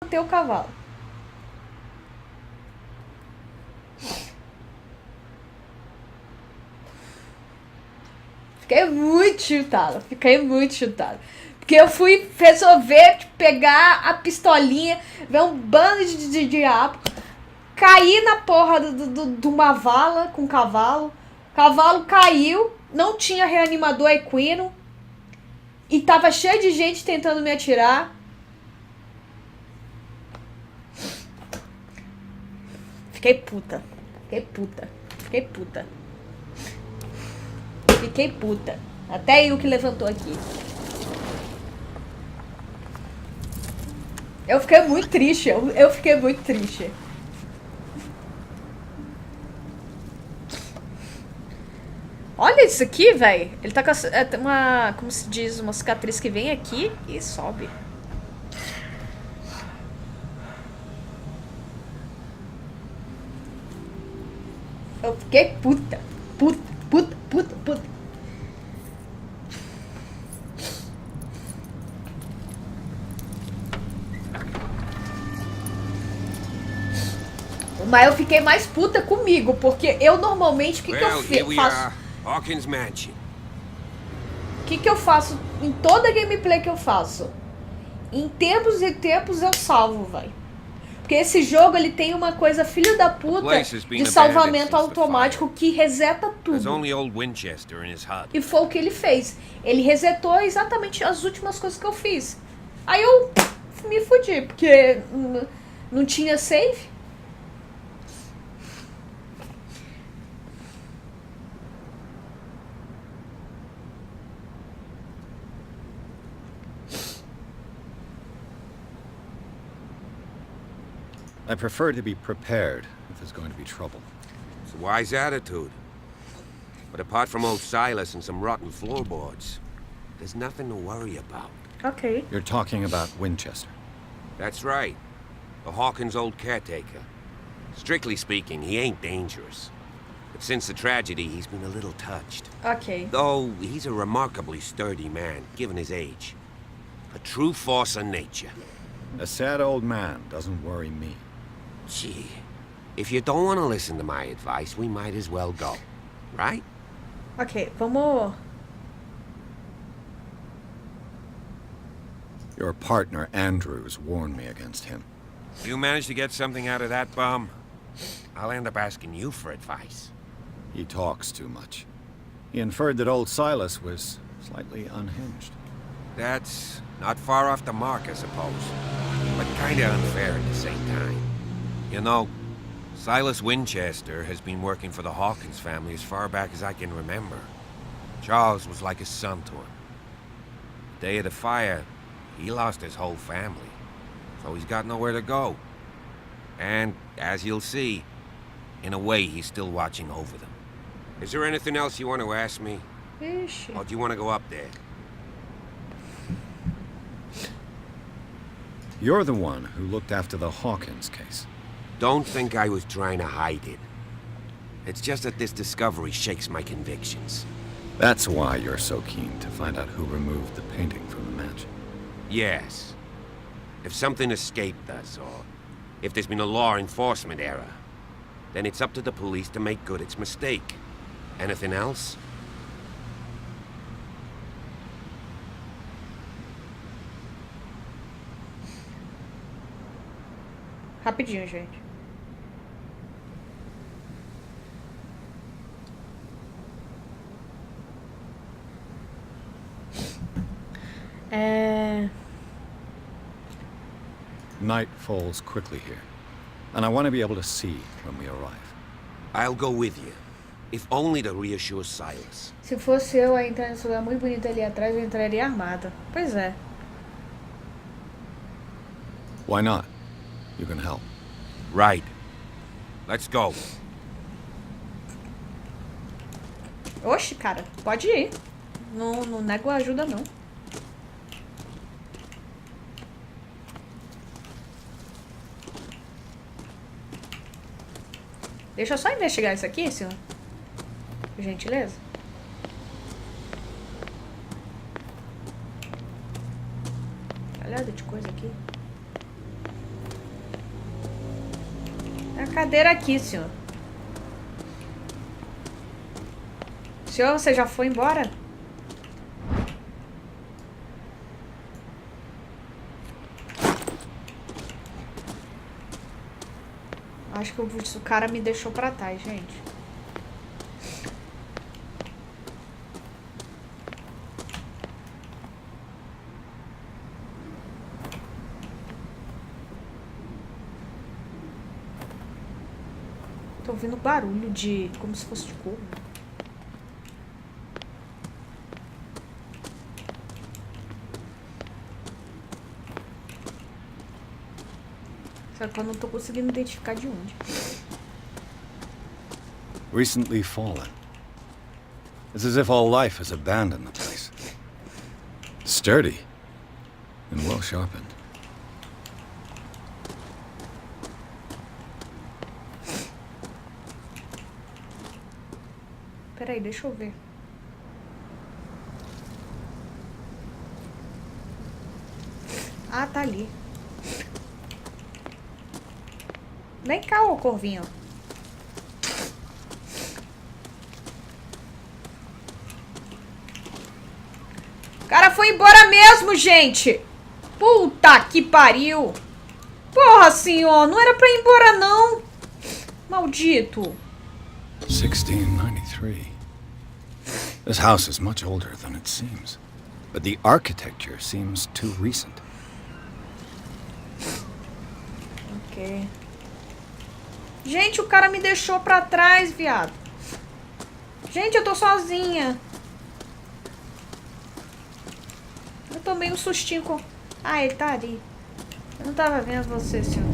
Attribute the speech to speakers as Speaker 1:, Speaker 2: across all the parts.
Speaker 1: Ter o cavalo. Fiquei muito chutada. Porque eu fui resolver pegar a pistolinha, ver um bando de diabo, caí na porra de uma vala com cavalo. O cavalo caiu, não tinha reanimador equino e tava cheio de gente tentando me atirar. Fiquei puta. Até eu que levantou aqui. Eu fiquei muito triste. Eu fiquei muito triste. Olha isso aqui, velho. Ele tá com uma, como se diz, uma cicatriz que vem aqui e sobe. Eu fiquei puta. Mas eu fiquei mais puta comigo, porque eu normalmente, o que eu faço?
Speaker 2: Hawkins Mansion.
Speaker 1: O que eu faço em toda gameplay que eu faço? Em tempos e tempos eu salvo, vai. Porque esse jogo, ele tem uma coisa filho da puta de salvamento automático que reseta tudo. E foi o que ele fez. Ele resetou exatamente as últimas coisas que eu fiz. Aí eu me fudi, porque não tinha save.
Speaker 3: I prefer to be prepared if there's going to be trouble.
Speaker 2: It's a wise attitude. But apart from old Silas and some rotten floorboards, there's nothing to worry about.
Speaker 1: Okay.
Speaker 3: You're talking about Winchester.
Speaker 2: That's right. The Hawkins' old caretaker. Strictly speaking, he ain't dangerous. But since the tragedy, he's been a little touched.
Speaker 1: Okay.
Speaker 2: Though he's a remarkably sturdy man, given his age. A true force of nature.
Speaker 3: A sad old man doesn't worry me.
Speaker 2: Gee, if you don't want to listen to my advice, we might as well go. Right?
Speaker 1: Ok, vamos...
Speaker 3: Your partner, Andrews, warned me against him.
Speaker 2: You manage to get something out of that bum, I'll end up asking you for advice.
Speaker 3: He talks too much. He inferred that old Silas was slightly unhinged.
Speaker 2: That's not far off the mark, I suppose. But kinda unfair at the same time. You know, Silas Winchester has been working for the Hawkins family as far back as I can remember. Charles was like a son to him. The day of the fire, he lost his whole family. So he's got nowhere to go. And, as you'll see, in a way he's still watching over them. Is there anything else you want to ask me?
Speaker 1: Ixi.
Speaker 2: Or do you want to go up there?
Speaker 3: You're the one who looked after the Hawkins case.
Speaker 2: Don't think I was trying to hide it. It's just that this discovery shakes my convictions.
Speaker 3: That's why you're so keen to find out who removed the painting from the mansion.
Speaker 2: Yes. If something escaped us, or if there's been a law enforcement error, then it's up to the police to make good its mistake. Anything else?
Speaker 1: Rapidinho, gente.
Speaker 3: Night falls quickly here, and I want to be able to see when we arrive.
Speaker 2: I'll go with you, if only to reassure Silas.
Speaker 1: Se fosse eu a entrar nesse lugar muito bonito ali atrás, eu entraria armada. Pois é.
Speaker 3: Why not? You can help.
Speaker 2: Right. Let's go.
Speaker 1: Oxe, cara, pode ir. Não nego a ajuda, não. Deixa eu só investigar isso aqui, senhor. Por gentileza. Olha de coisa aqui. A cadeira aqui, senhor. Senhor, você já foi embora? Acho que o cara me deixou pra trás, gente. Tô ouvindo barulho de... como se fosse de corvo. Só que eu não tô conseguindo identificar de onde.
Speaker 3: Recently fallen. It's as if all life has abandoned the place. Sturdy and well sharpened.
Speaker 1: Peraí, deixa eu ver. Ah, tá ali. Vem cá, ô corvinho. O cara foi embora mesmo, gente. Puta que pariu. Porra, senhor. Não era pra ir embora, não. Maldito.
Speaker 3: 1693. This house is much older than it seems. But the architecture seems too recent.
Speaker 1: Ok. Gente, o cara me deixou pra trás, viado. Gente, eu tô sozinha. Eu tomei um sustinho com... Ah, ele tá ali. Eu não tava vendo você, senhor.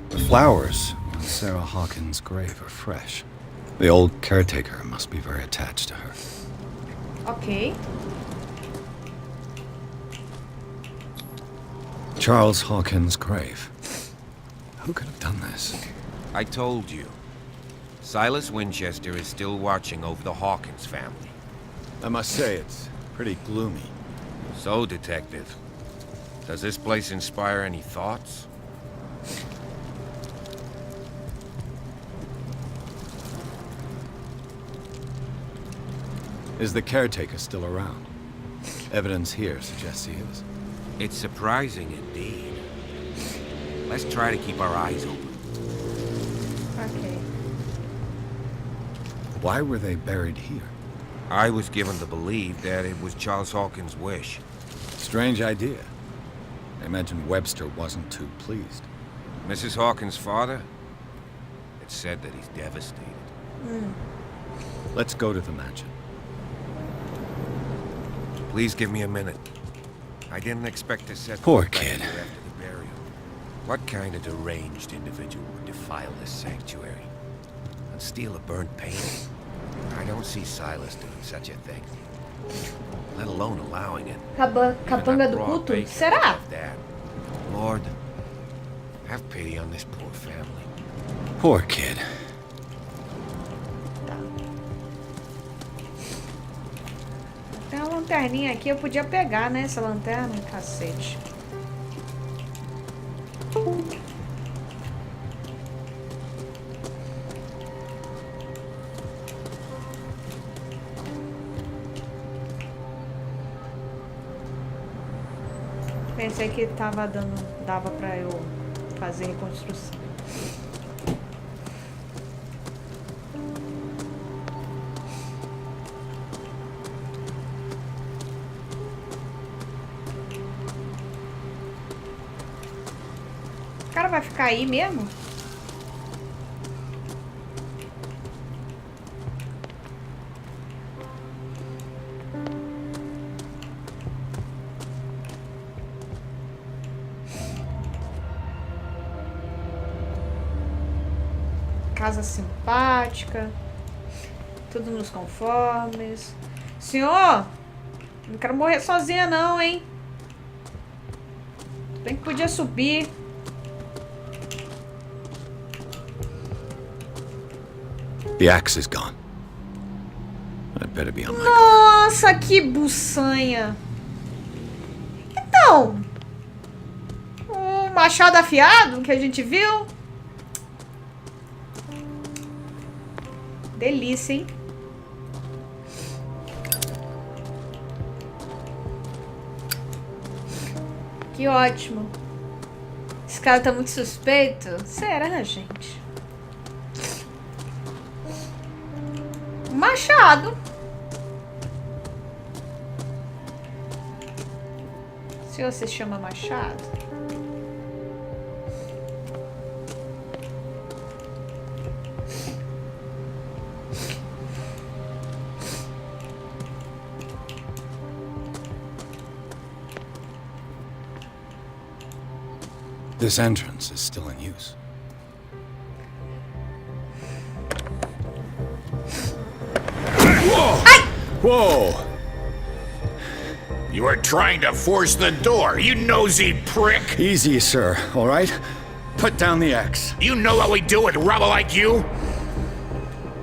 Speaker 3: The flowers on Sarah Hawkins' grave are fresh. The old caretaker must be very attached to her.
Speaker 1: Ok.
Speaker 3: Charles Hawkins' grave. Who could have done this?
Speaker 2: I told you. Silas Winchester is still watching over the Hawkins family.
Speaker 3: I must say, it's pretty gloomy.
Speaker 2: So, Detective, does this place inspire any thoughts?
Speaker 3: Is the caretaker still around? Evidence here suggests he is.
Speaker 2: It's surprising indeed. Let's try to keep our eyes open.
Speaker 1: Ok.
Speaker 3: Why were they buried here?
Speaker 2: I was given to believe that it was Charles Hawkins' wish.
Speaker 3: Strange idea. I imagine Webster wasn't too pleased.
Speaker 2: Mrs. Hawkins' father? It's said that he's devastated.
Speaker 3: Let's go to the mansion.
Speaker 2: Please give me a minute. I didn't expect to set
Speaker 3: Poor
Speaker 2: foot back
Speaker 3: kid.
Speaker 2: here after the burial. What kind of deranged individual would defile this sanctuary and steal a burnt painting? I don't see Silas doing such a thing, let alone allowing it.
Speaker 1: Capanga do culto? Será?
Speaker 2: That. Lord, have pity on this poor family.
Speaker 3: Poor kid.
Speaker 1: Tem uma lanterninha aqui, eu podia pegar, né? Essa lanterna, cacete. Pensei que dava pra eu fazer reconstrução. O cara vai ficar aí mesmo? Casa simpática, tudo nos conformes. Senhor, não quero morrer sozinha não, hein? Bem que podia subir.
Speaker 3: The axe is gone. I'd better be on my guard.
Speaker 1: Nossa, que buçanha. Então, o machado afiado que a gente viu. Delícia, hein? Que ótimo. Esse cara tá muito suspeito. Será, gente? Machado. Se você chama machado.
Speaker 3: This entrance is still in use.
Speaker 4: Whoa! Whoa! You were trying to force the door, you nosy prick!
Speaker 3: Easy, sir, all right? Put down the axe.
Speaker 4: You know what we do with rubble like you?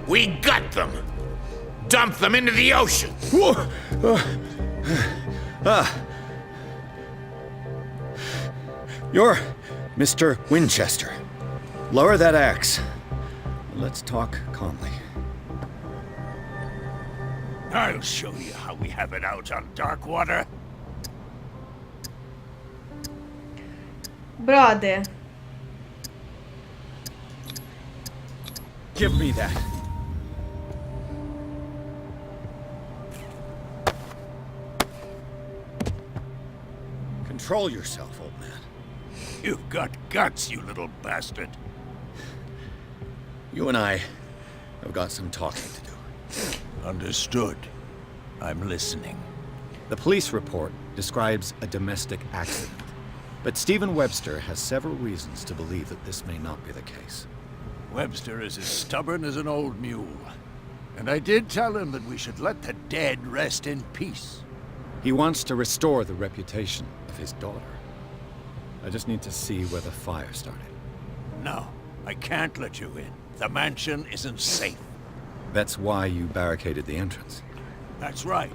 Speaker 4: We gut them. Dump them into the ocean.
Speaker 3: Whoa! You're Mr. Winchester. Lower that axe. Let's talk calmly.
Speaker 4: I'll show you how we have it out on Darkwater.
Speaker 1: Brother.
Speaker 3: Give me that. Control yourself, old man.
Speaker 4: You've got guts, you little bastard.
Speaker 3: You and I have got some talking to do.
Speaker 4: Understood. I'm listening.
Speaker 3: The police report describes a domestic accident, but Stephen Webster has several reasons to believe that this may not be the case.
Speaker 4: Webster is as stubborn as an old mule. And I did tell him that we should let the dead rest in peace.
Speaker 3: He wants to restore the reputation of his daughter. I just need to see where the fire started.
Speaker 4: No, I can't let you in. The mansion isn't safe.
Speaker 3: That's why you barricaded the entrance.
Speaker 4: That's right.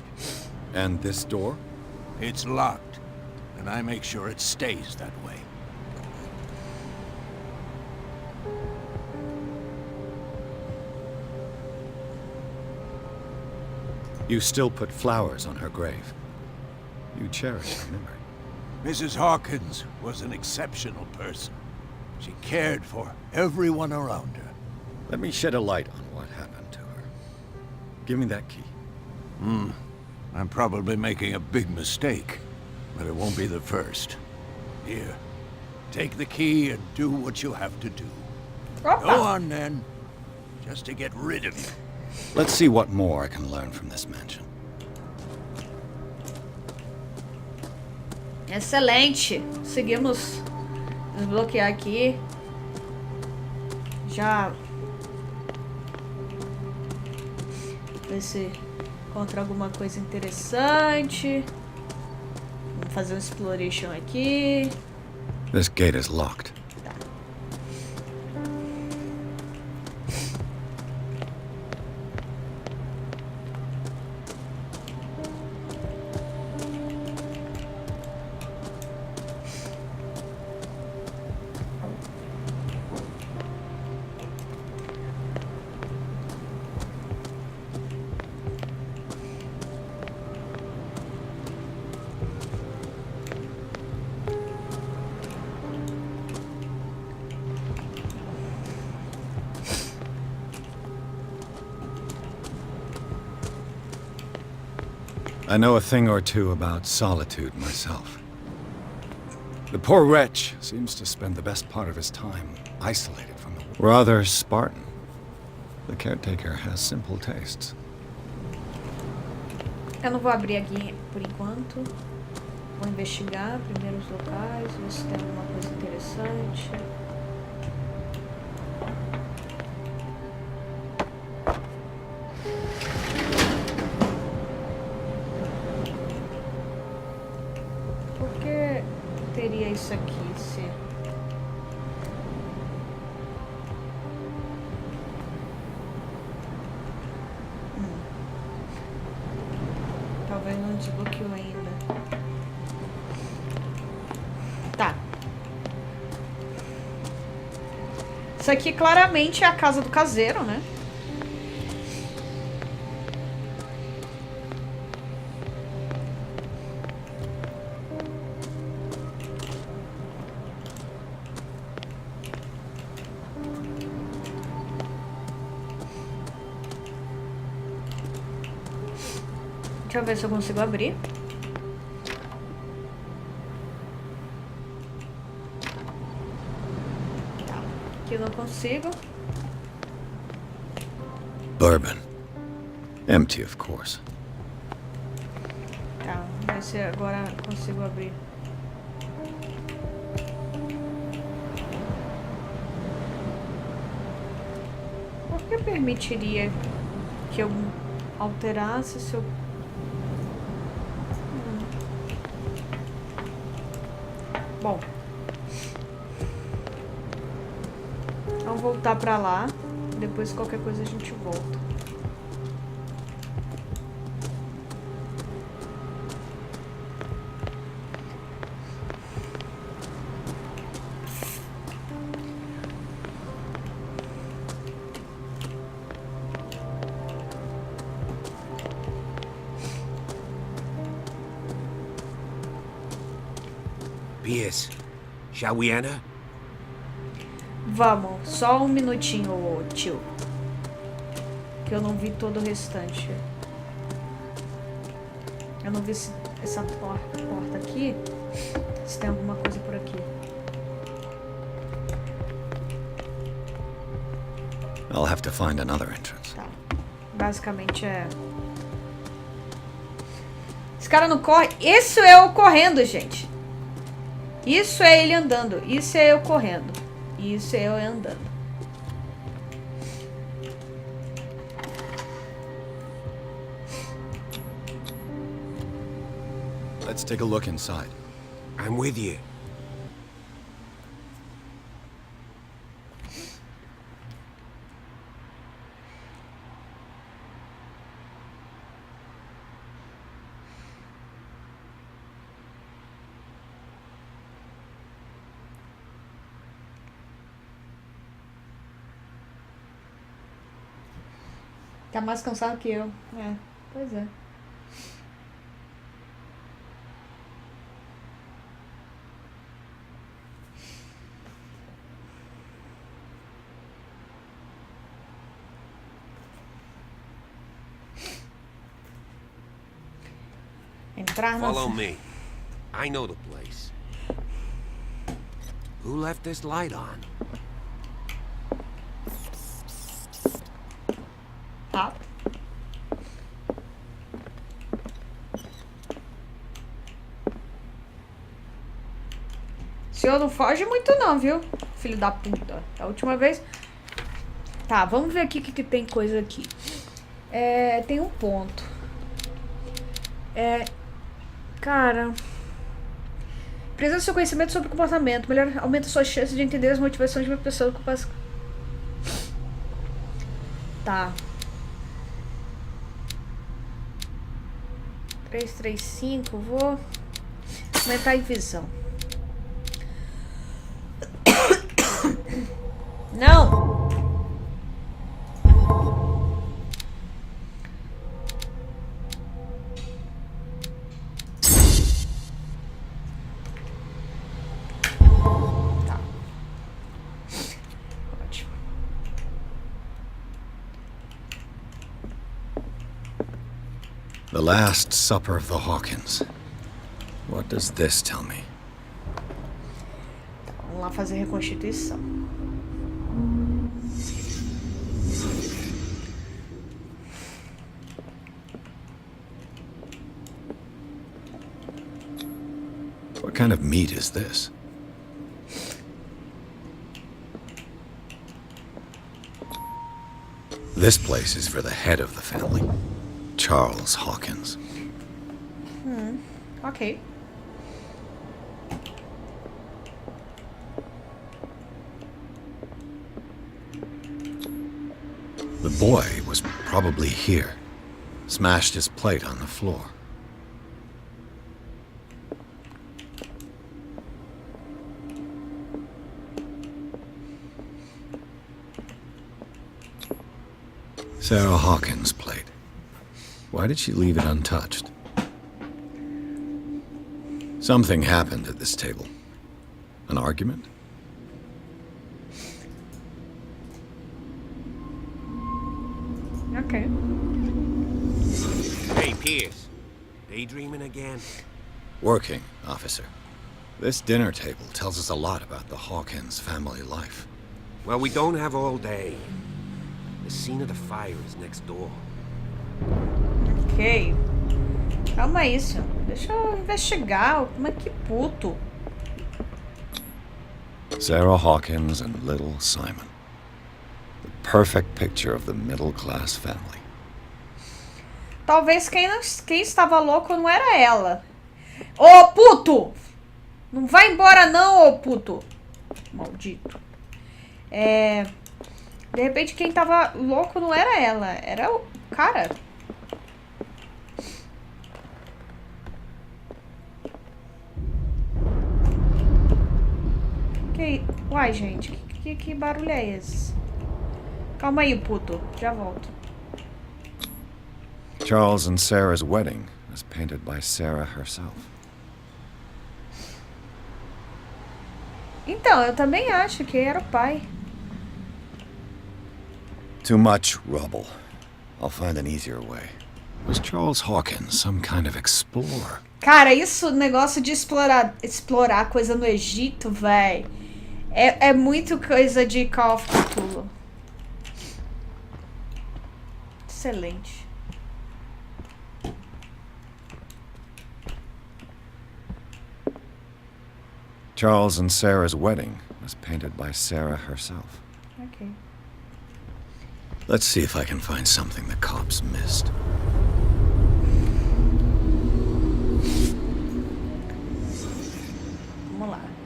Speaker 3: And this door?
Speaker 4: It's locked, and I make sure it stays that way.
Speaker 3: You still put flowers on her grave. You cherish her memory.
Speaker 4: Mrs. Hawkins was an exceptional person. She cared for everyone around her.
Speaker 3: Let me shed a light on what happened to her. Give me that key.
Speaker 4: I'm probably making a big mistake, but it won't be the first. Here, take the key and do what you have to do. Go on, then. Just to get rid of you.
Speaker 3: Let's see what more I can learn from this mansion.
Speaker 1: Excelente. Conseguimos desbloquear aqui. Já. Ver se encontra alguma coisa interessante. Vamos fazer um exploration aqui.
Speaker 3: This gate is locked.
Speaker 1: Tá.
Speaker 3: I know a thing or two about solitude myself. The poor wretch seems to spend the best part of his time isolated from the world. Rather Spartan. The caretaker has simple tastes.
Speaker 1: Eu não vou abrir aqui por enquanto. Vou investigar primeiro os locais, ver se tem alguma coisa interessante. Por que teria isso aqui? Se... desbloqueou ainda. Tá. Isso aqui claramente é a casa do caseiro, né? Deixa eu ver se eu consigo abrir. Tá. Aqui eu não consigo.
Speaker 3: Bourbon. Empty, of course.
Speaker 1: Tá, vamos ver se agora eu consigo abrir. Por que permitiria que eu alterasse se eu... Bom. Vamos voltar pra lá. Depois qualquer coisa a gente volta.
Speaker 2: Piers, shall we enter?
Speaker 1: Vamos, só um minutinho, tio. Que eu não vi todo o restante. Eu não vi essa porta aqui. Se tem alguma coisa por aqui.
Speaker 3: I'll have to find another entrance.
Speaker 1: Tá. Basicamente é... Esse cara não corre. Isso é eu correndo, gente. Isso é ele andando. Isso é eu correndo. Isso é eu andando.
Speaker 3: Let's take a look inside.
Speaker 2: I'm with you.
Speaker 1: Tá mais cansado que eu. É, pois é. Entrar na...
Speaker 2: Follow me. I know the place. Who left this light on?
Speaker 1: Tá. O senhor não foge muito não, viu? Filho da puta. A última vez... Tá, vamos ver aqui o que tem coisa aqui. É, tem um ponto. Cara... Precisa do seu conhecimento sobre comportamento. Melhor aumenta suas chances de entender as motivações de uma pessoa que faz... Tá. 335, vou aumentar a visão. Não! Tá. Ótimo.
Speaker 3: The Last Supper of the Hawkins. What does this tell me?
Speaker 1: Vamos lá fazer reconstituição.
Speaker 3: What kind of meat is this? This place is for the head of the family, Charles Hawkins.
Speaker 1: Ok.
Speaker 3: The boy was probably here. Smashed his plate on the floor. Sarah Hawkins' plate. Why did she leave it untouched? Something happened at this table. An argument?
Speaker 1: Okay.
Speaker 2: Hey, Pierce. Daydreaming again?
Speaker 3: Working, officer. This dinner table tells us a lot about the Hawkins family life.
Speaker 2: Well, we don't have all day. The scene of the fire is next door.
Speaker 1: Ok. Calma aí, senhor. Deixa eu investigar. Como é que puto?
Speaker 3: Sarah Hawkins and little Simon. The perfect picture of the middle-class family.
Speaker 1: Talvez quem estava louco não era ela. Ô, puto! Não vai embora não, ô puto. Maldito. De repente quem tava louco não era ela. Era o cara. Uai, gente. Que barulho é esse? Calma aí, puto. Já volto.
Speaker 3: Charles and Sarah's wedding was painted by Sarah herself.
Speaker 1: Então, eu também acho que era o pai.
Speaker 3: Too much rubble. I'll find an easier way. Was Charles Hawkins some kind of explorer?
Speaker 1: Cara, isso, negócio de explorar coisa no Egito, véi. É muito coisa de Call of Cthulhu. Excelente.
Speaker 3: Charles and Sarah's wedding was painted by Sarah herself.
Speaker 1: Ok.
Speaker 3: Let's see if I can find something the cops missed.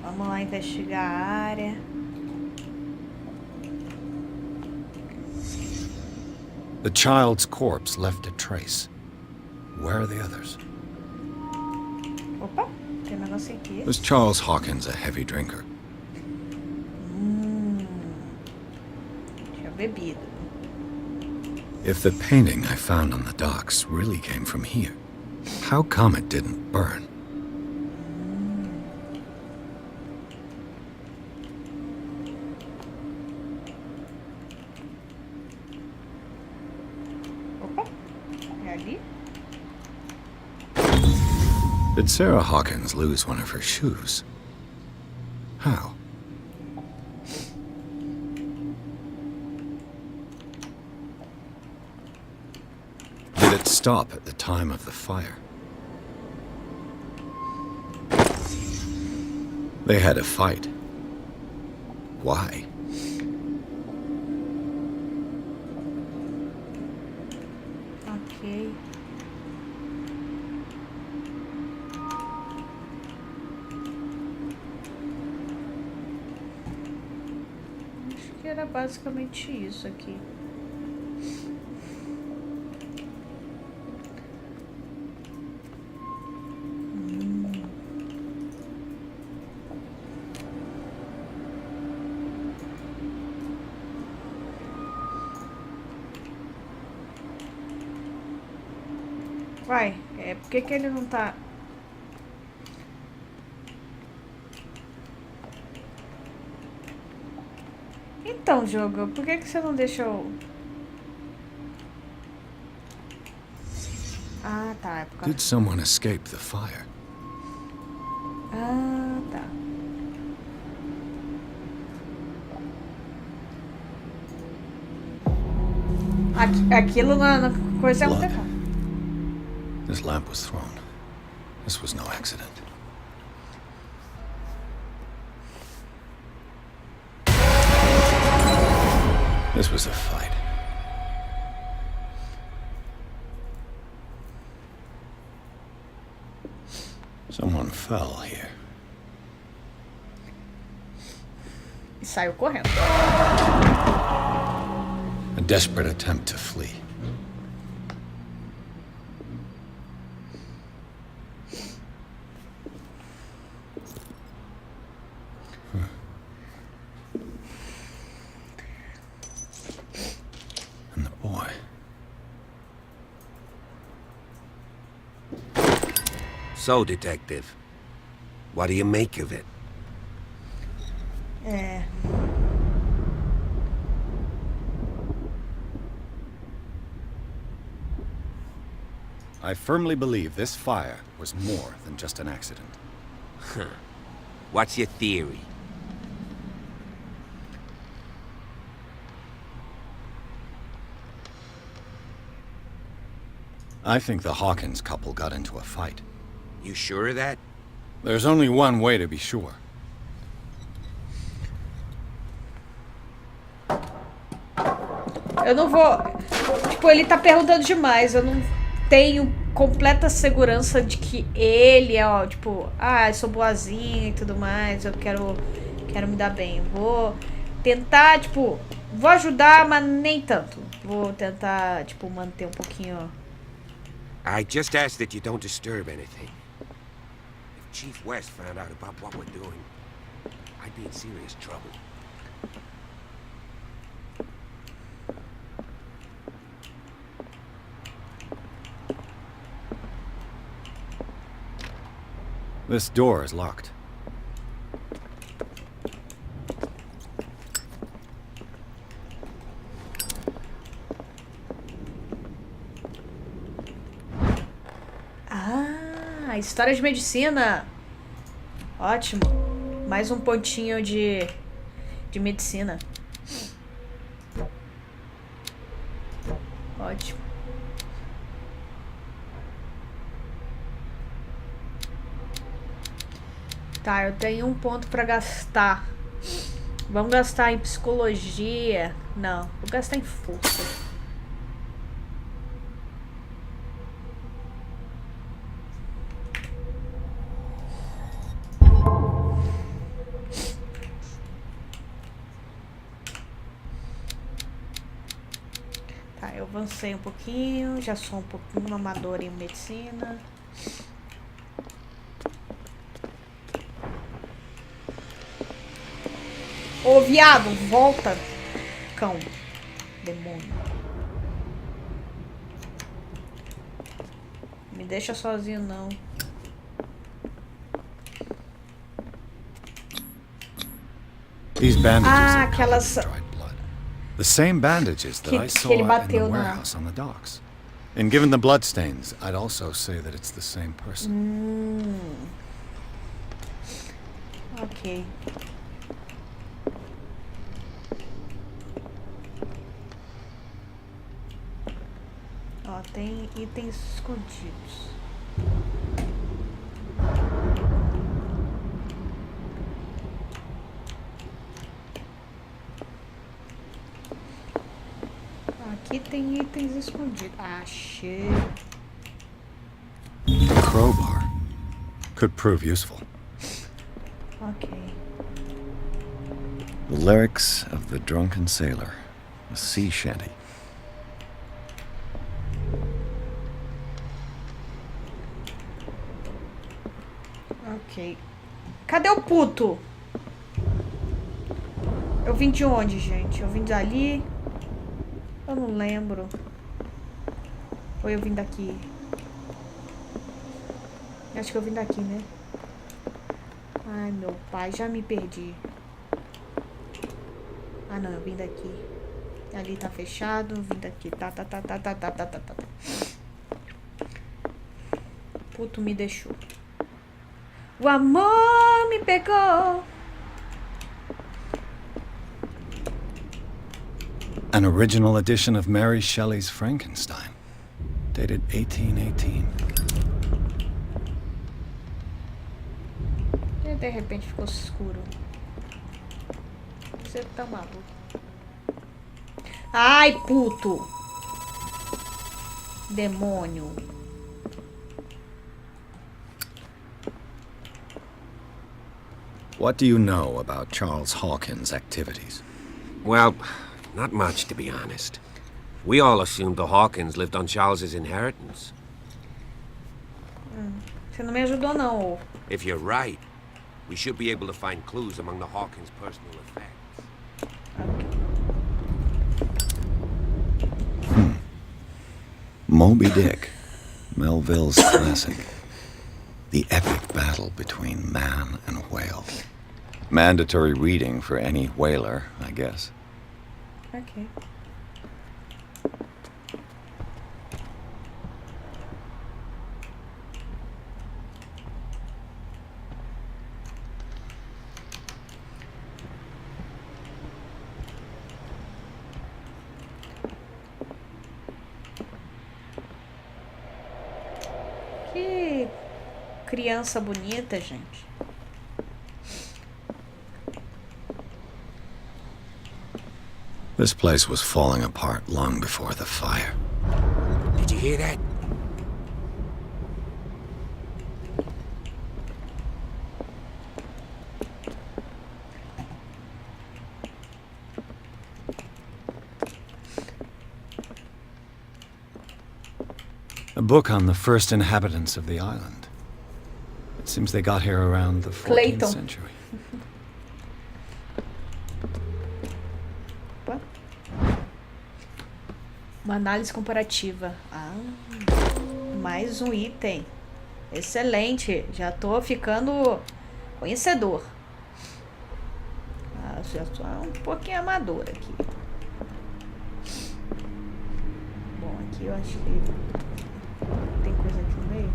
Speaker 1: Vamos lá investigar a área.
Speaker 3: The child's corpse left a trace. Where are the others?
Speaker 1: Opa, tem um negócio aqui.
Speaker 3: Was Charles Hawkins a heavy drinker?
Speaker 1: Tinha bebido.
Speaker 3: If the painting I found on the docks really came from here, how come it didn't burn?
Speaker 1: Opa, é ali?
Speaker 3: Did Sarah Hawkins lose one of her shoes? How? Did it stop at the time of the fire? They had a fight. Why?
Speaker 1: Ok. Acho que era basicamente isso aqui. Uai, por que ele não tá... Então, jogo, por que você não deixou... Ah, tá, é por causa...
Speaker 3: Did someone escape the fire?
Speaker 1: Ah, tá. Aquilo na coisa é um pecado.
Speaker 3: This lamp was thrown. This was no accident. This was a fight. Someone fell here.
Speaker 1: E saiu correndo.
Speaker 3: A desperate attempt to flee. And the boy.
Speaker 2: So, Detective, what do you make of it?
Speaker 3: I firmly believe this fire was more than just an accident.
Speaker 2: What's your theory?
Speaker 3: I think the Hawkins couple got into a fight.
Speaker 2: You sure of that?
Speaker 3: There's only one way to be sure.
Speaker 1: Eu não vou... Tipo, ele tá perguntando demais. Eu não tenho completa segurança de que ele é, ó, tipo... Ah, eu sou boazinha e tudo mais. Eu quero me dar bem. Vou tentar, tipo... Vou ajudar, mas nem tanto. Vou tentar, tipo, manter um pouquinho...
Speaker 2: I just ask that you don't disturb anything. If Chief West found out about what we're doing, I'd be in serious trouble.
Speaker 3: This door is locked.
Speaker 1: Ah, história de medicina. Ótimo. Mais um pontinho de medicina. Ótimo. Tá, eu tenho um ponto pra gastar. Vamos gastar em psicologia. Não, vou gastar em força. Tá, eu avancei um pouquinho. Já sou um pouquinho amadora em medicina. Ô, viado, volta. Cão. Demônio. Me deixa sozinho, não.
Speaker 3: These bandages
Speaker 1: Ah,
Speaker 3: are covered
Speaker 1: aquelas...
Speaker 3: in dried blood. The same bandages that I saw
Speaker 1: ele
Speaker 3: in
Speaker 1: bateu
Speaker 3: the
Speaker 1: na...
Speaker 3: warehouse on the docks. And given the bloodstains, I'd also say that it's the same person.
Speaker 1: Ok. Ó, tem itens escondidos. Aqui tem itens escondidos. Achei.
Speaker 3: A crowbar could prove useful.
Speaker 1: Ok.
Speaker 3: The lyrics of the drunken sailor, a sea shanty.
Speaker 1: Ok. Cadê o puto? Eu vim de onde, gente? Eu vim dali? Eu não lembro. Ou eu vim daqui? Acho que eu vim daqui, né? Ai, meu pai, já me perdi. Ah, não, eu vim daqui. Ali tá fechado, eu vim daqui. Tá. Puto me deixou. O amor me pegou.
Speaker 3: An original edition of Mary Shelley's Frankenstein, dated 1818.
Speaker 1: E de repente ficou escuro. Você tá maluco. Ai, puto. Demônio.
Speaker 3: What do you know about Charles Hawkins' activities?
Speaker 2: Well, not much, to be honest. We all assumed the Hawkins lived on Charles's inheritance.
Speaker 1: Você não me ajudou, não.
Speaker 2: If you're right, we should be able to find clues among the Hawkins' personal effects.
Speaker 3: Moby Dick, Melville's classic. The epic battle between man and whale. Mandatory reading for any whaler, I guess.
Speaker 1: Ok. Que criança bonita, gente.
Speaker 3: This place was falling apart long before the fire.
Speaker 2: Did you hear that?
Speaker 3: A book on the first inhabitants of the island. It seems they got here around the 14th
Speaker 1: Clayton.
Speaker 3: century.
Speaker 1: Uma análise comparativa. Ah, mais um item. Excelente. Já tô ficando conhecedor. Ah, já tô um pouquinho amador aqui. Bom, aqui eu acho que tem coisa aqui no meio.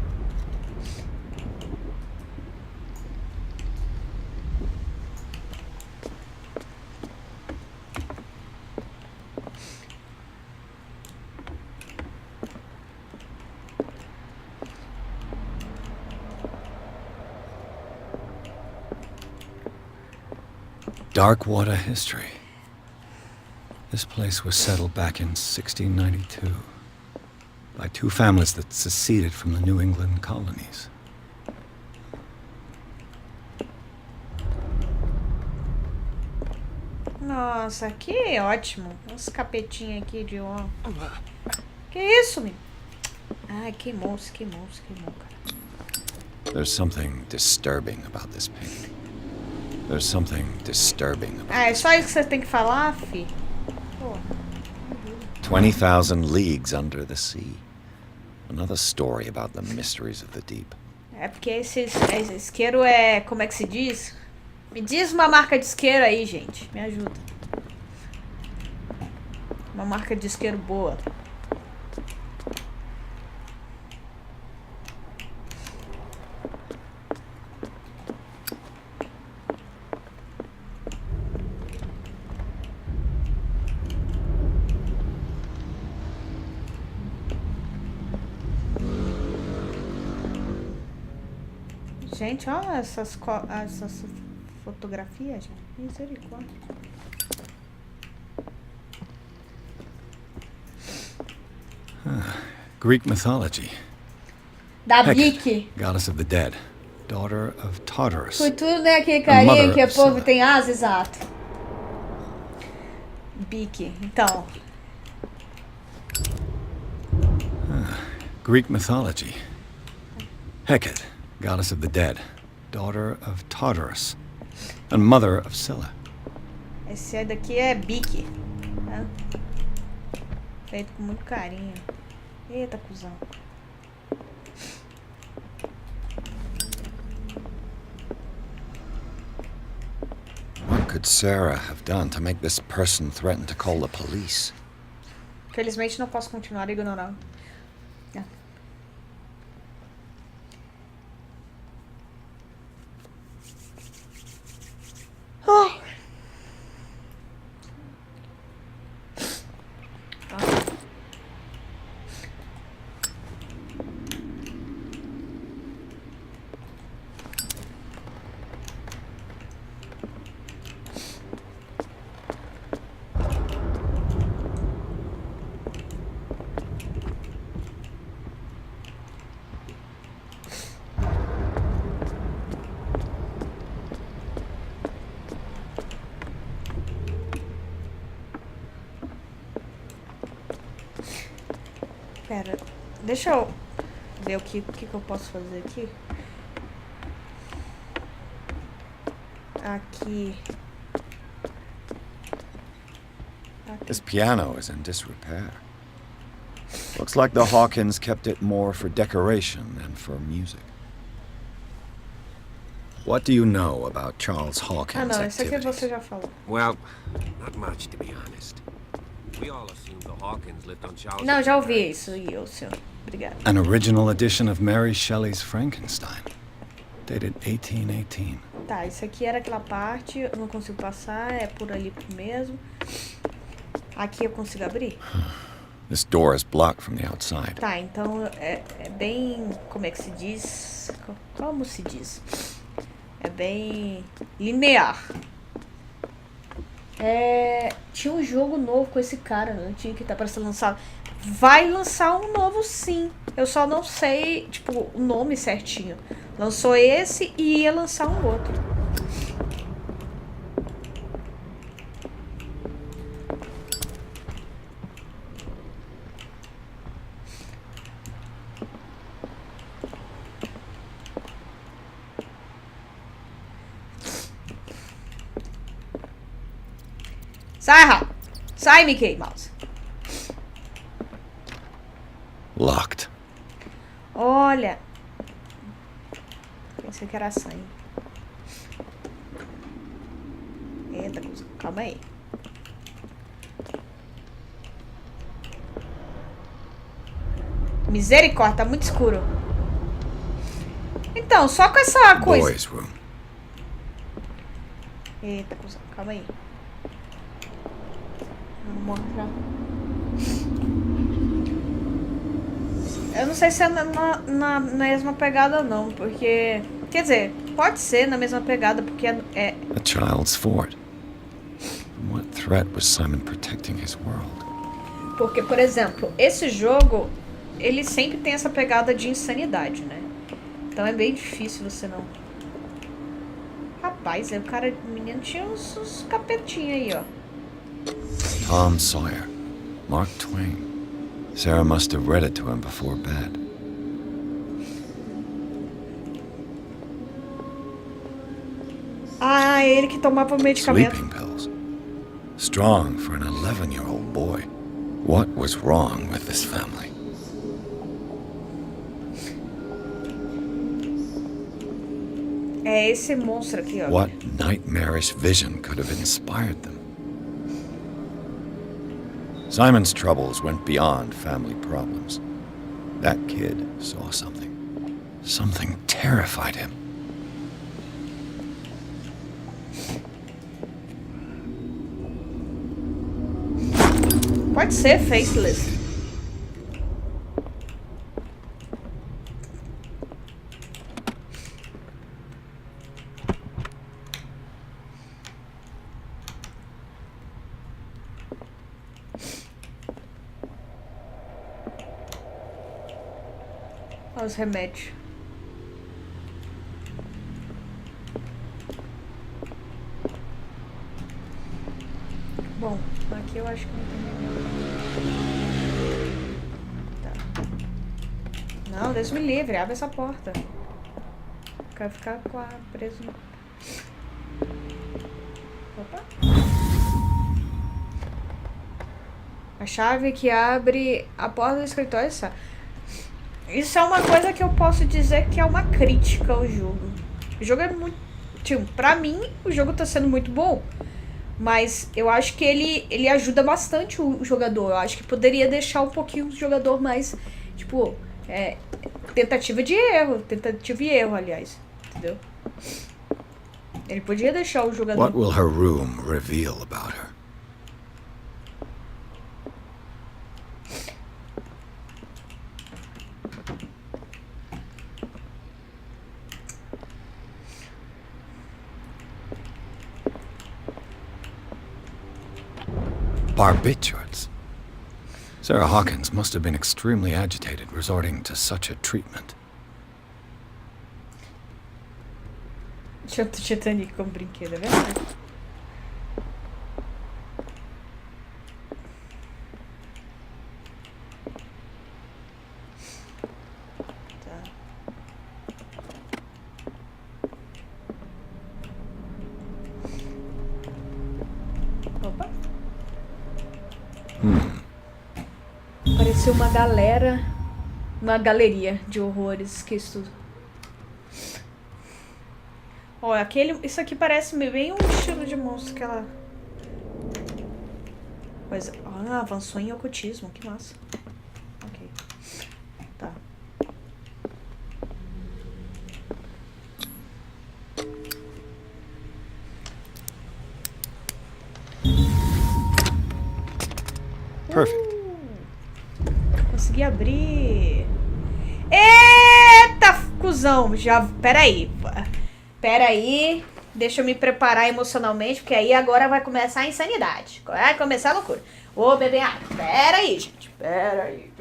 Speaker 3: Dark water history. This place was settled back in 1692 by two families that seceded from the New England colonies.
Speaker 1: Nossa, que ótimo. Uns capetinhos aqui de ó. Que isso, menino? Ai, queimou-se, cara.
Speaker 3: There's something disturbing about this painting. There's something disturbing about
Speaker 1: Ah, é só isso que você tem que falar, fi? Porra.
Speaker 3: 20,000 leagues under the sea. Another story about the mysteries of the deep.
Speaker 1: É porque esse isqueiro é... Como é que se diz? Me diz uma marca de isqueiro aí, gente. Me ajuda. Uma marca de isqueiro boa. Gente, olha essas fotografias, gente. Misericórdia.
Speaker 3: Greek mythology.
Speaker 1: Da
Speaker 3: Hecate,
Speaker 1: Bic.
Speaker 3: goddess of the dead, daughter of Tartarus.
Speaker 1: Foi tudo, né? Aquele carinha que
Speaker 3: mother
Speaker 1: o
Speaker 3: of
Speaker 1: povo
Speaker 3: Scylla.
Speaker 1: tem asa, exato. Bic. Então,
Speaker 3: Greek mythology. Hecate, goddess of the dead, daughter of Tartarus, and mother of Scylla.
Speaker 1: esse daqui é Bic. Né? Feito com muito carinho. Eita, cuzão.
Speaker 3: What could Sarah have done to make this person threaten to call the police?
Speaker 1: Felizmente não posso continuar ignorando. Ah. Ai. Pera, deixa eu ver o que eu posso fazer aqui. Aqui.
Speaker 3: This piano is in disrepair. Looks like the Hawkins kept it more for decoration than for music. What do you know about Charles
Speaker 1: Ah,
Speaker 3: Hawkins'
Speaker 1: não, isso aqui
Speaker 3: activities?
Speaker 1: você já falou.
Speaker 2: Well, not much to be honest. We all assumed the Hawkins lived on Charles.
Speaker 1: Não, já ouvi isso, senhor. Obrigado.
Speaker 3: An original edition of Mary Shelley's Frankenstein, dated 1818.
Speaker 1: Tá, isso aqui era aquela parte, eu não consigo passar, é por ali mesmo. Aqui eu consigo abrir?
Speaker 3: This door is blocked from the outside.
Speaker 1: Tá, então é bem... Como é que se diz? Como se diz? É bem linear. Tinha um jogo novo com esse cara, né? Tinha que estar para ser lançado. Vai lançar um novo, sim. Eu só não sei, tipo, o nome certinho. Lançou esse e ia lançar um outro. Sai, Raul. Sai, Mickey Mouse.
Speaker 3: Locked.
Speaker 1: Olha. Pensei que era sangue. Eita, calma aí. Misericórdia, tá muito escuro. Então, só com essa coisa.
Speaker 3: Boys' room.
Speaker 1: Eita, calma aí. Vamos mostrar. Eu não sei se é na mesma pegada ou não, porque... Quer dizer, pode ser na mesma pegada, porque é...
Speaker 3: A child's fort. From what threat was Simon protecting his world?
Speaker 1: Porque, por exemplo, esse jogo, ele sempre tem essa pegada de insanidade, né? Então é bem difícil você não... Rapaz, aí o menino tinha uns capetinhos aí, ó.
Speaker 3: Tom Sawyer. Mark Twain. Sarah must have read it to him before bed.
Speaker 1: Ah, ele que tomava medicamento.
Speaker 3: Sleeping pills. Strong for an 11-year-old boy. What was wrong with this family?
Speaker 1: É esse monstro aqui, ó.
Speaker 3: What nightmarish vision could have inspired them? Simon's troubles went beyond family problems. That kid saw something. Something terrified him.
Speaker 1: Pode ser Faceless. Olha os remédios. Bom, aqui eu acho que não tem ninguém. Tá. Não, Deus me livre, abre essa porta. Quero ficar preso no... Opa. A chave que abre a porta do escritório está... Isso é uma coisa que eu posso dizer que é uma crítica ao jogo. O jogo é muito... Tipo, pra mim, o jogo tá sendo muito bom. Mas eu acho que ele ajuda bastante o jogador. Eu acho que poderia deixar um pouquinho o jogador mais... Tipo, tentativa de erro. Tentativa e erro, aliás. Entendeu? Ele podia deixar o jogador...
Speaker 3: What will her room reveal about her? Barbiturates. Sarah Hawkins must have been extremely agitated resorting to such a treatment.
Speaker 1: Titanic como brinquedo, é verdade. Tá. Opa. Pareceu uma galera, uma galeria de horrores, que isso tudo. Ó, isso aqui parece bem um estilo de monstro que ela... Mas, avançou em ocultismo, que massa. Ok. Tá.
Speaker 3: Perfect.
Speaker 1: Consegui abrir. Eita, cuzão. Já, peraí. Deixa eu me preparar emocionalmente, porque aí agora vai começar a insanidade. Vai começar a loucura. Ô, bebê, peraí, gente. Peraí.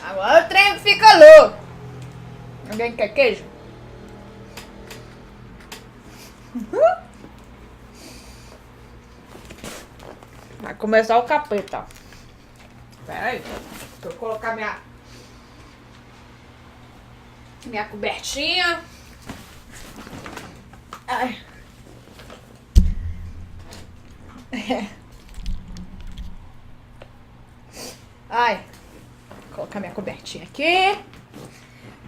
Speaker 1: Agora o trem fica louco. Alguém quer queijo? Vai começar o capeta. Pera aí. Deixa eu colocar minha cobertinha. Ai. Ai. Vou colocar minha cobertinha aqui.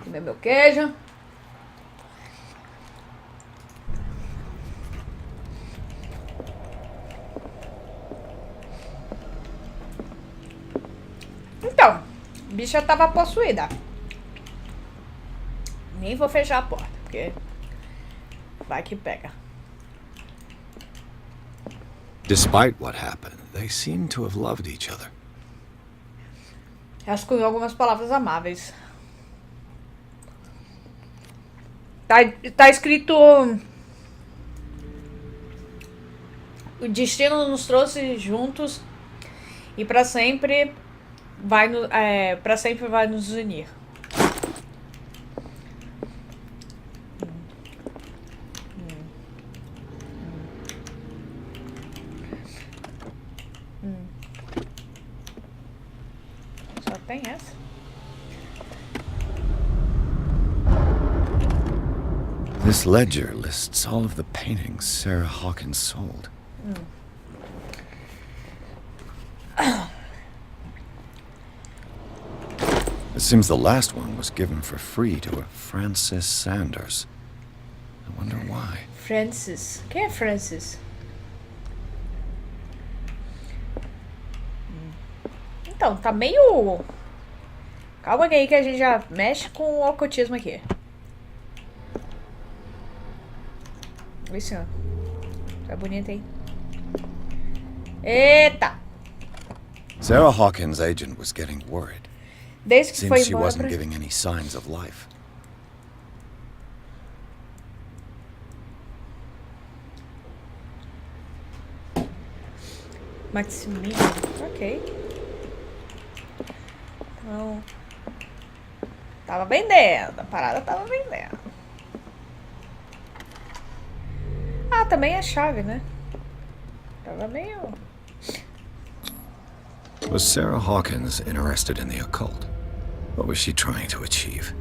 Speaker 1: Comer meu queijo. Então, a bicha tava possuída. Nem vou fechar a porta, porque vai que pega.
Speaker 3: Despite what happened, they seem to have loved each other.
Speaker 1: Acho que com algumas palavras amáveis. Tá escrito: o destino nos trouxe juntos e para sempre vai nos unir. Só tem essa.
Speaker 3: This ledger lists all of the paintings Sarah Hawkins sold. It seems the last one was given for free to a Francis Sanders. I wonder why.
Speaker 1: Francis. Quem é Francis? Então, tá meio... Calma aí que a gente já mexe com o ocultismo aqui. Oi, senhor. Tá bonito aí. Eita!
Speaker 3: Sarah Hawkins' agent was getting worried.
Speaker 1: Desde que foi
Speaker 3: Since she
Speaker 1: embora
Speaker 3: wasn't
Speaker 1: pra...
Speaker 3: giving any signs of life.
Speaker 1: Maximilian. Ok. Então... Tava vendendo. A parada tava vendendo. Ah, também é chave, né? Tava meio...
Speaker 3: Was Sarah Hawkins interested in the occult? What was she trying to achieve?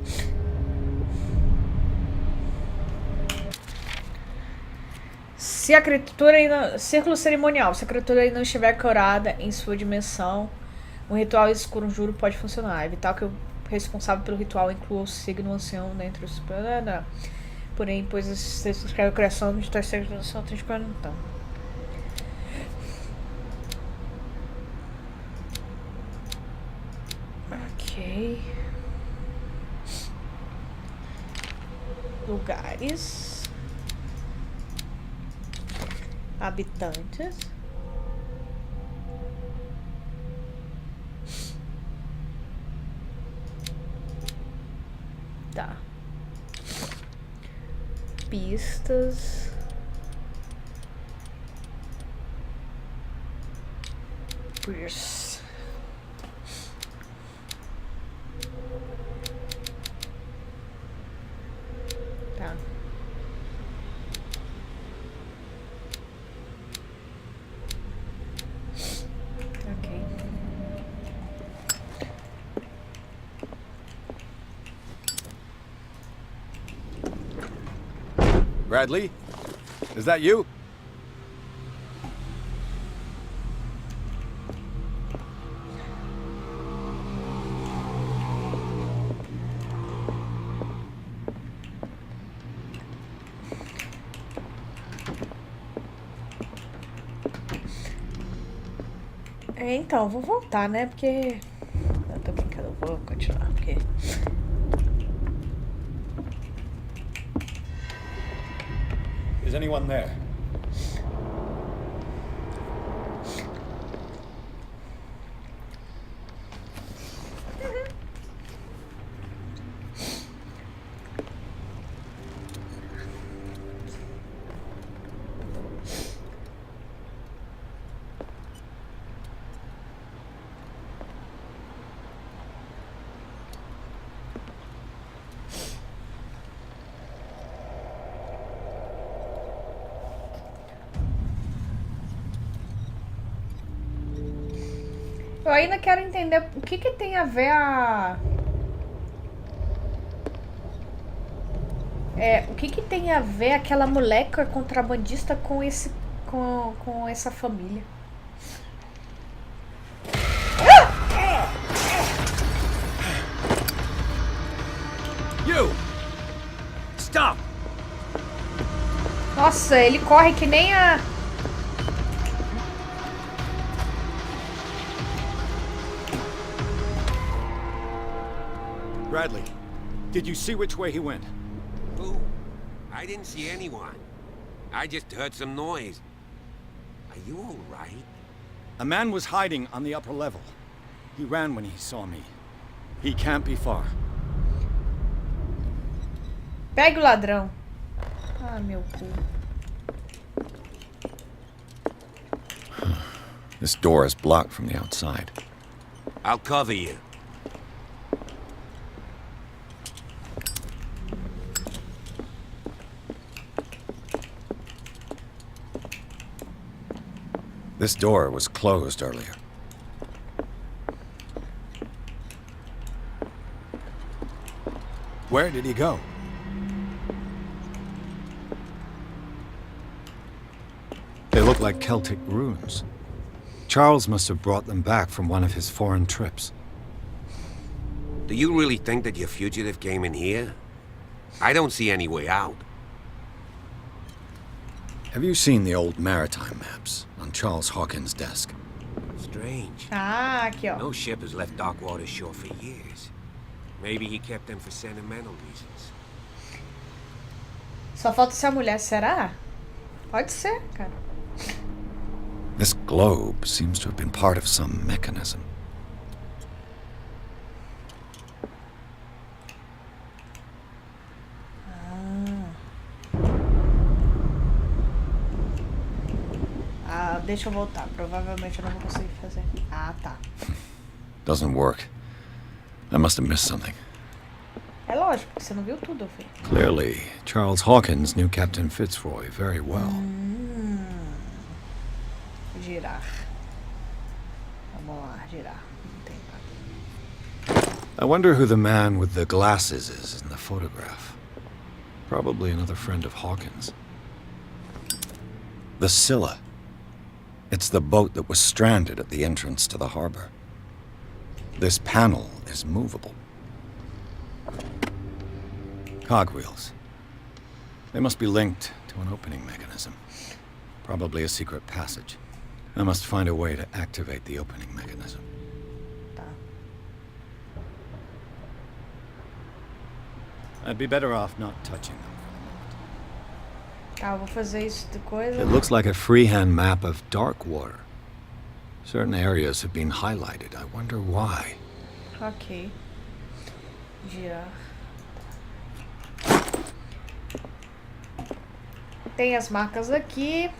Speaker 1: Se a criatura ainda... Círculo cerimonial. Se a criatura ainda não estiver curada em sua dimensão, um ritual escuro pode funcionar. Evitar que o responsável pelo ritual inclua o signo ancião dentre os... Porém, pois esses textos que a criação de terceira dimensão tem que então. Ok. Lugares. Habitantes. Tá. Pistas. Pierce. Tá. Ok.
Speaker 3: Bradley? Is that you?
Speaker 1: Então, vou voltar, né? Porque... Eu tô brincando, eu vou continuar, porque...
Speaker 3: Is anyone there?
Speaker 1: Eu ainda quero entender o que tem a ver o que tem a ver aquela moleca contrabandista com com essa família.
Speaker 3: You! Stop!
Speaker 1: Nossa, ele corre que nem a...
Speaker 3: Bradley, did you see which way he went?
Speaker 2: Who? I didn't see anyone. I just heard some noise. Are you all right?
Speaker 3: A man was hiding on the upper level. He ran when he saw me. He can't be far.
Speaker 1: Pegue o ladrão. Ah, meu cu.
Speaker 3: This door is blocked from the outside.
Speaker 2: I'll cover you.
Speaker 3: This door was closed earlier. Where did he go? They look like Celtic runes. Charles must have brought them back from one of his foreign trips.
Speaker 2: Do you really think that your fugitive came in here? I don't see any way out.
Speaker 3: Have you seen the old maritime maps on Charles Hawkins' desk?
Speaker 2: Strange.
Speaker 1: Ah, aqui, ó.
Speaker 2: No ship has left Darkwater shore for years. Maybe he kept them for sentimental reasons.
Speaker 1: Só falta ser a mulher, será? Pode ser, cara.
Speaker 3: This globe seems to have been part of some mechanism.
Speaker 1: Deixa eu voltar. Provavelmente eu não vou conseguir fazer. Ah, tá.
Speaker 3: Doesn't work. I must have missed something.
Speaker 1: É lógico, porque você não viu tudo, filho.
Speaker 3: Clearly, Charles Hawkins knew Captain Fitzroy very well.
Speaker 1: Girar. Vamos lá, girar. Não tem nada.
Speaker 3: I wonder who the man with the glasses is in the photograph. Probably another friend of Hawkins. The Scylla. It's the boat that was stranded at the entrance to the harbor. This panel is movable. Cogwheels. They must be linked to an opening mechanism. Probably a secret passage. I must find a way to activate the opening mechanism.
Speaker 1: Tá.
Speaker 3: I'd be better off not touching them.
Speaker 1: Tá, eu vou fazer isso de coisa.
Speaker 3: It looks like a freehand map of dark water. Certain areas have been highlighted. I wonder why.
Speaker 1: Ok. Girar. Tem as marcas aqui.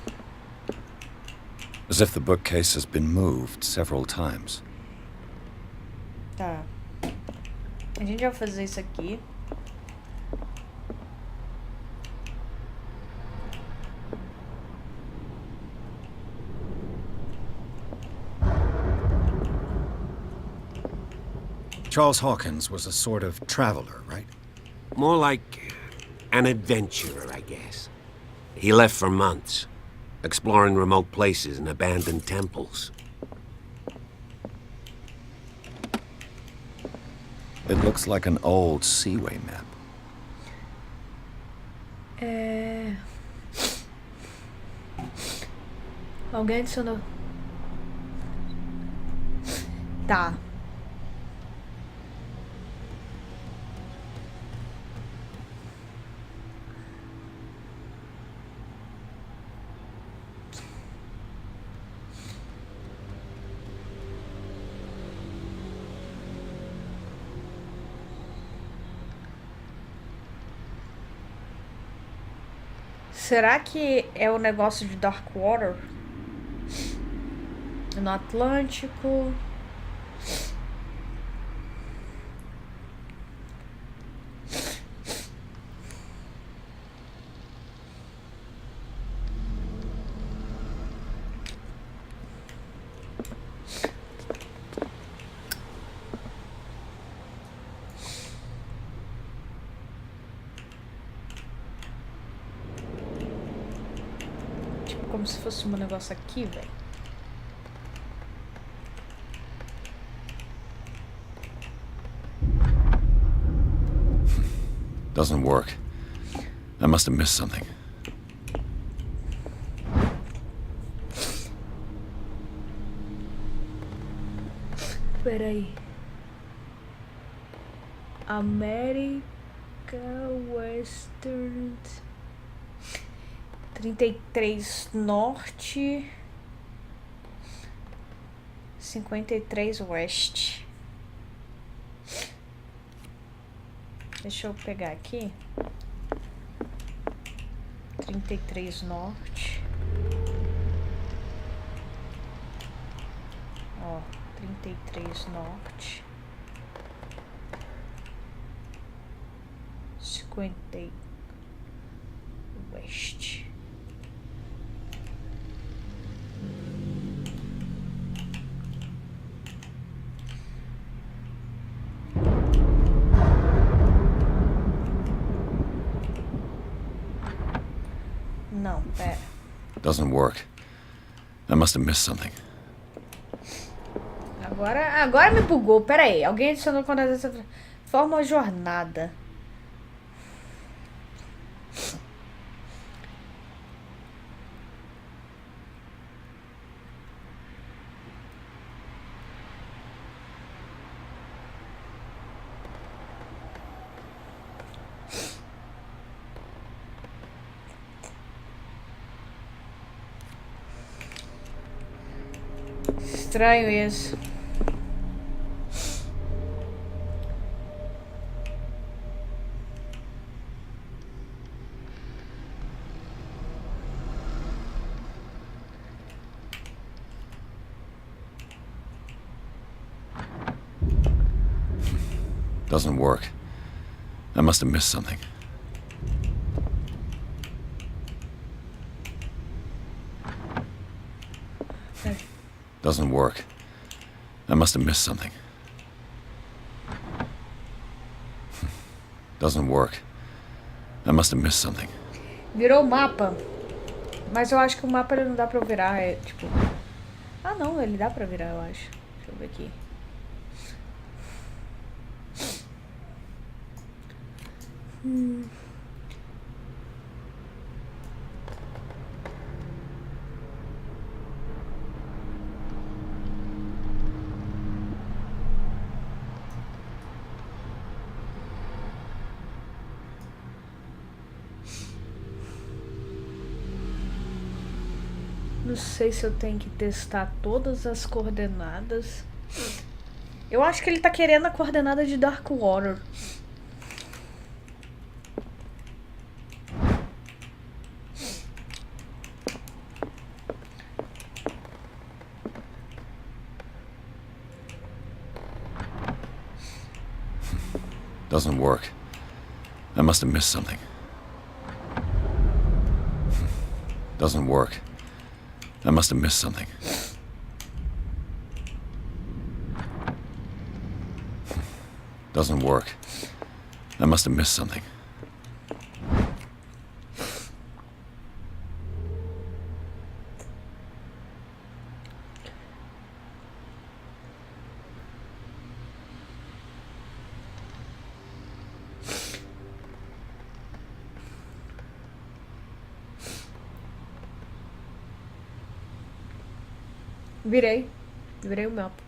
Speaker 3: As if the bookcase has been moved several times.
Speaker 1: Tá. A gente vai fazer isso aqui.
Speaker 3: Charles Hawkins was a sort of traveler, right?
Speaker 2: More like an adventurer, I guess. He left for months, exploring remote places and abandoned temples.
Speaker 3: It looks like an old seaway map.
Speaker 1: Alguém adicionou. Tá. Será que é o negócio de Darkwater? No Atlântico. Como se fosse um negócio aqui, velho.
Speaker 3: Doesn't work. I must have missed something.
Speaker 1: Peraí. América Western 33 Norte 53 Oeste. Deixa eu pegar aqui. 33 Norte. Ó, 33 Norte. 50 Oeste. Não, pera.
Speaker 3: Doesn't work. I must have missed something.
Speaker 1: Agora me bugou. Pera aí. Alguém adicionou quando essa forma jornada. Estranho isso.
Speaker 3: Doesn't work. I must have missed something. Doesn't work. I must have missed something. Doesn't work. I must have missed something.
Speaker 1: Virou o mapa. Mas eu acho que o mapa ele não dá pra eu virar, é tipo... Ah não, ele dá pra virar, eu acho. Deixa eu ver aqui. Não sei se eu tenho que testar todas as coordenadas. Eu acho que ele tá querendo a coordenada de Darkwater.
Speaker 3: Doesn't work. I must have missed something. Doesn't work. I must have missed something. Doesn't work. I must have missed something.
Speaker 1: Virei o mapa.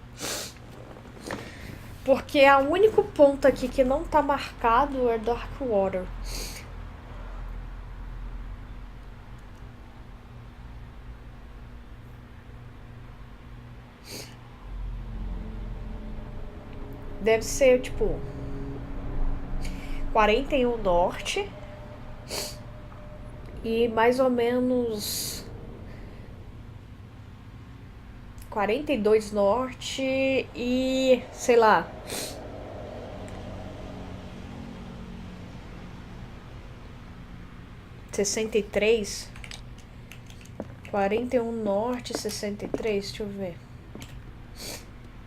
Speaker 1: Porque o único ponto aqui que não tá marcado é Darkwater. Deve ser tipo 41 norte e mais ou menos 42 norte e, sei lá, 63, 41 norte, 63, deixa eu ver,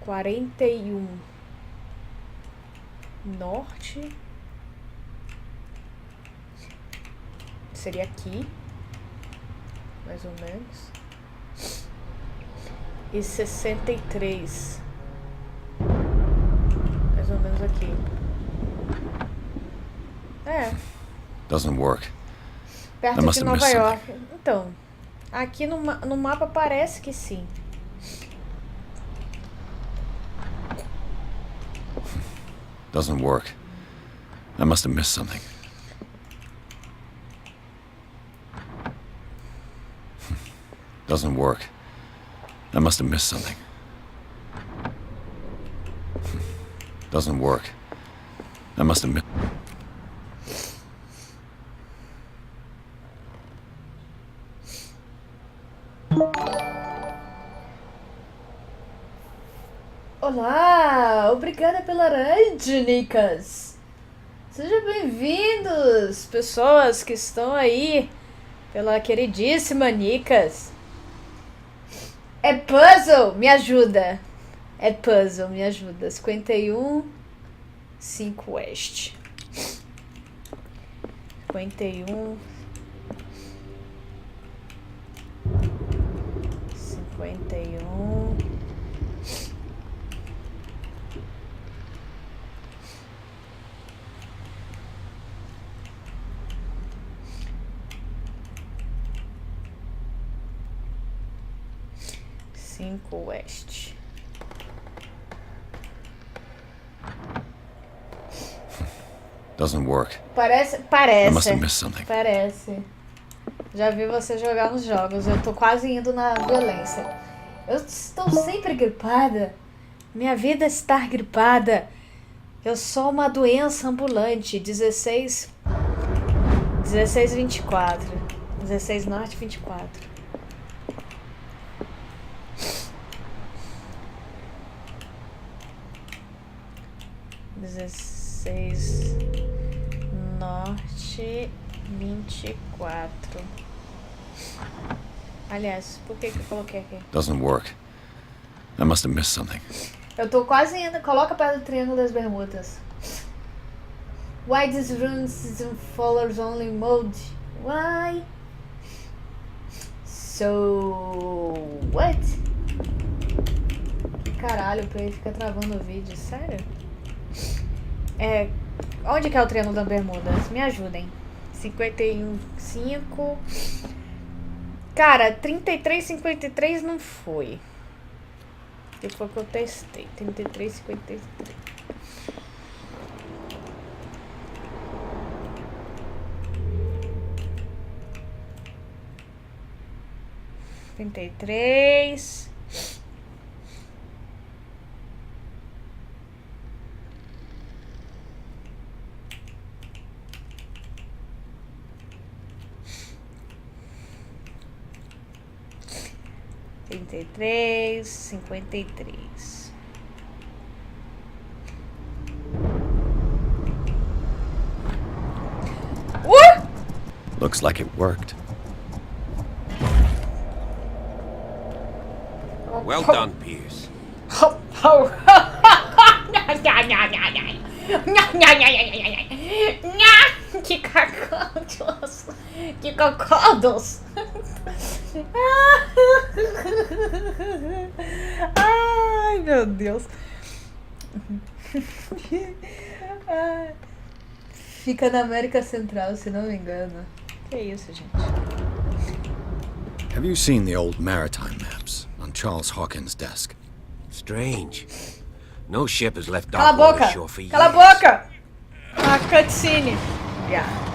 Speaker 1: 41 norte, seria aqui, mais ou menos. E 63. Mais ou menos aqui. É.
Speaker 3: Doesn't work.
Speaker 1: Perto de Nova York. Então, aqui no mapa parece que sim.
Speaker 3: Doesn't work. I must have missed something. Doesn't work. I must have missed something. Doesn't work. I must have missed...
Speaker 1: Olá! Obrigada pela raid, Nicas! Sejam bem-vindos, pessoas que estão aí, pela queridíssima Nicas. É puzzle, me ajuda. É puzzle, me ajuda. 51, 5 oeste. 51, 51. Oeste.
Speaker 3: Doesn't work.
Speaker 1: Parece.
Speaker 3: I must have missed something.
Speaker 1: Parece. Já vi você jogar nos jogos. Eu tô quase indo na violência. Eu estou sempre gripada. Minha vida está gripada. Eu sou uma doença ambulante. 16, 24. 16 norte, 24. 16 Norte 24. Aliás, por que eu coloquei aqui?
Speaker 3: Doesn't work. I must have missed something.
Speaker 1: Eu tô quase indo. Coloca perto do Triângulo das Bermudas. Why this runs is in followers only mode? Why? So... What? Que caralho, o play fica travando o vídeo, sério? Onde que é o Triângulo das Bermudas? Me ajudem. 51,5... Cara, 33,53 não foi. Que foi o que eu testei. 33,53. 33. (33, 53) What?
Speaker 3: Looks like it worked.
Speaker 2: Well done, Pierce.
Speaker 1: Que cacados! Que cacados! Ai, meu Deus! Fica na América Central, se não me engano. Que isso, gente?
Speaker 3: Have you seen the old maritime maps on Charles Hawkins' desk?
Speaker 2: Strange. No ship has left
Speaker 1: Cala a
Speaker 2: dock on
Speaker 1: boca!
Speaker 2: the shore for years.
Speaker 1: Cala a boca! A cutscene. Yeah.